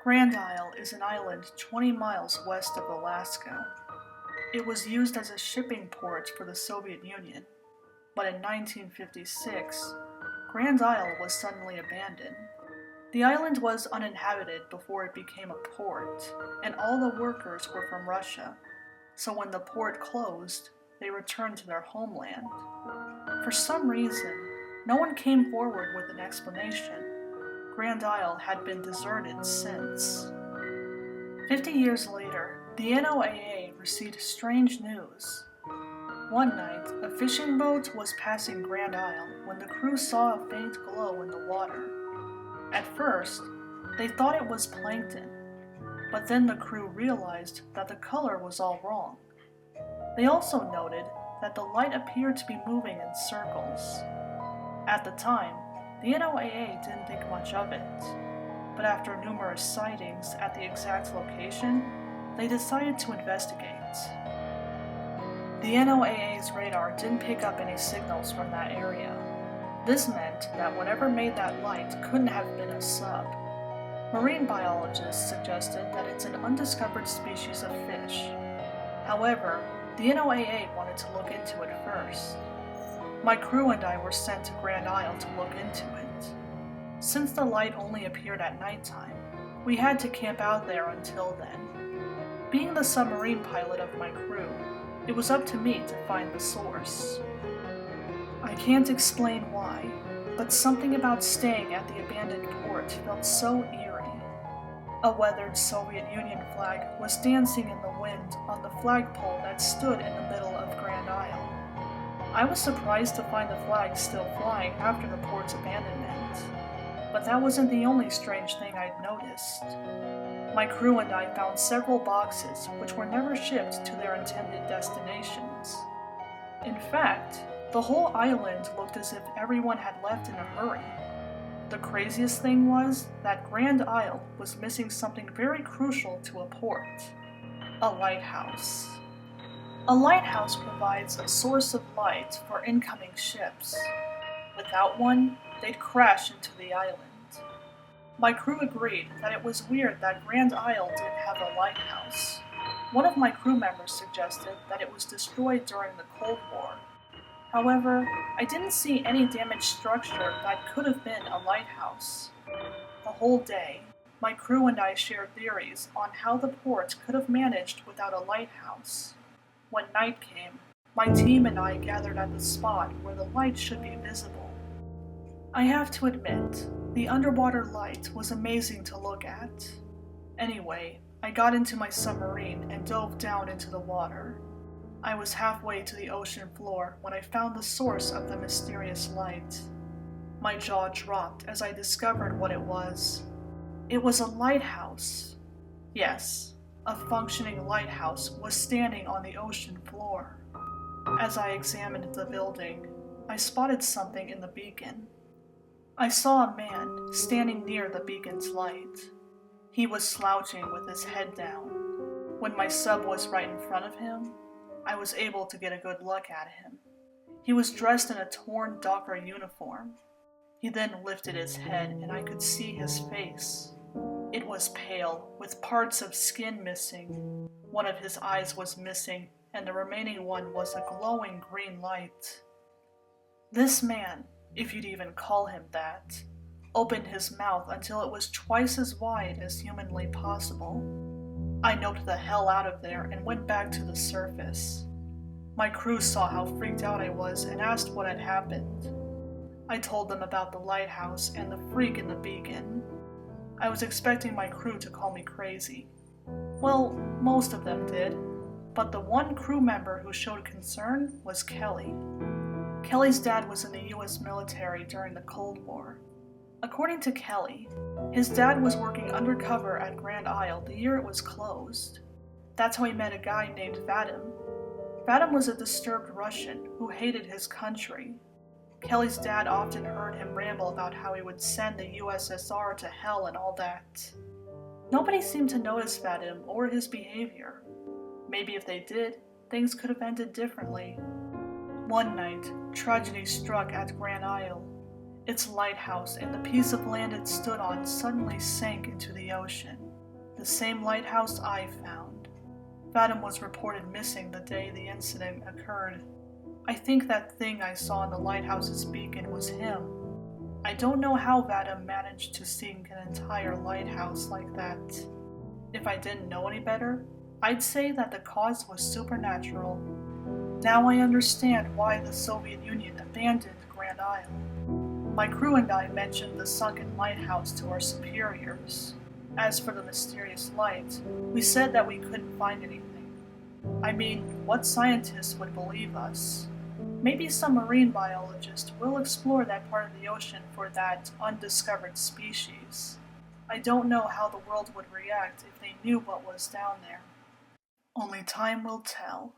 Grand Isle is an island 20 miles west of Alaska. It was used as a shipping port for the Soviet Union, but in 1956, Grand Isle was suddenly abandoned. The island was uninhabited before it became a port, and all the workers were from Russia, so when the port closed, they returned to their homeland. For some reason, no one came forward with an explanation. Grand Isle had been deserted since. 50 years later, the NOAA received strange news. One night, a fishing boat was passing Grand Isle when the crew saw a faint glow in the water. At first, they thought it was plankton, but then the crew realized that the color was all wrong. They also noted that the light appeared to be moving in circles. At the time, the NOAA didn't think much of it, but after numerous sightings at the exact location, they decided to investigate. The NOAA's radar didn't pick up any signals from that area. This meant that whatever made that light couldn't have been a sub. Marine biologists suggested that it's an undiscovered species of fish. However, the NOAA wanted to look into it first. My crew and I were sent to Grand Isle to look into it. Since the light only appeared at nighttime, we had to camp out there until then. Being the submarine pilot of my crew, it was up to me to find the source. I can't explain why, but something about staying at the abandoned port felt so eerie. A weathered Soviet Union flag was dancing in the wind on the flagpole that stood in the middle of Grand Isle. I was surprised to find the flag still flying after the port's abandonment, but that wasn't the only strange thing I'd noticed. My crew and I found several boxes which were never shipped to their intended destinations. In fact, the whole island looked as if everyone had left in a hurry. The craziest thing was that Grand Isle was missing something very crucial to a port: a lighthouse. A lighthouse provides a source of light for incoming ships. Without one, they'd crash into the island. My crew agreed that it was weird that Grand Isle didn't have a lighthouse. One of my crew members suggested that it was destroyed during the Cold War. However, I didn't see any damaged structure that could have been a lighthouse. The whole day, my crew and I shared theories on how the port could have managed without a lighthouse. When night came, my team and I gathered at the spot where the light should be visible. I have to admit, the underwater light was amazing to look at. Anyway, I got into my submarine and dove down into the water. I was halfway to the ocean floor when I found the source of the mysterious light. My jaw dropped as I discovered what it was. It was a lighthouse. Yes, a functioning lighthouse was standing on the ocean floor. As I examined the building, I spotted something in the beacon. I saw a man standing near the beacon's light. He was slouching with his head down. When my sub was right in front of him, I was able to get a good look at him. He was dressed in a torn Docker uniform. He then lifted his head and I could see his face. It was pale, with parts of skin missing. One of his eyes was missing, and the remaining one was a glowing green light. This man, if you'd even call him that, opened his mouth until it was twice as wide as humanly possible. I noped the hell out of there and went back to the surface. My crew saw how freaked out I was and asked what had happened. I told them about the lighthouse and the freak in the beacon. I was expecting my crew to call me crazy. Well, most of them did, but the one crew member who showed concern was Kelly. Kelly's dad was in the US military during the Cold War. According to Kelly, his dad was working undercover at Grand Isle the year it was closed. That's how he met a guy named Vadim. Vadim was a disturbed Russian who hated his country. Kelly's dad often heard him ramble about how he would send the USSR to hell and all that. Nobody seemed to notice Vadim or his behavior. Maybe if they did, things could have ended differently. One night, tragedy struck at Grand Isle. Its lighthouse and the piece of land it stood on suddenly sank into the ocean. the same lighthouse I found. Vadim was reported missing the day the incident occurred. I think that thing I saw in the lighthouse's beacon was him. I don't know how Vadim managed to sink an entire lighthouse like that. If I didn't know any better, I'd say that the cause was supernatural. Now I understand why the Soviet Union abandoned Grand Isle. My crew and I mentioned the sunken lighthouse to our superiors. As for the mysterious light, we said that we couldn't find anything. I mean, what scientist would believe us? Maybe some marine biologist will explore that part of the ocean for that undiscovered species. I don't know how the world would react if they knew what was down there. Only time will tell.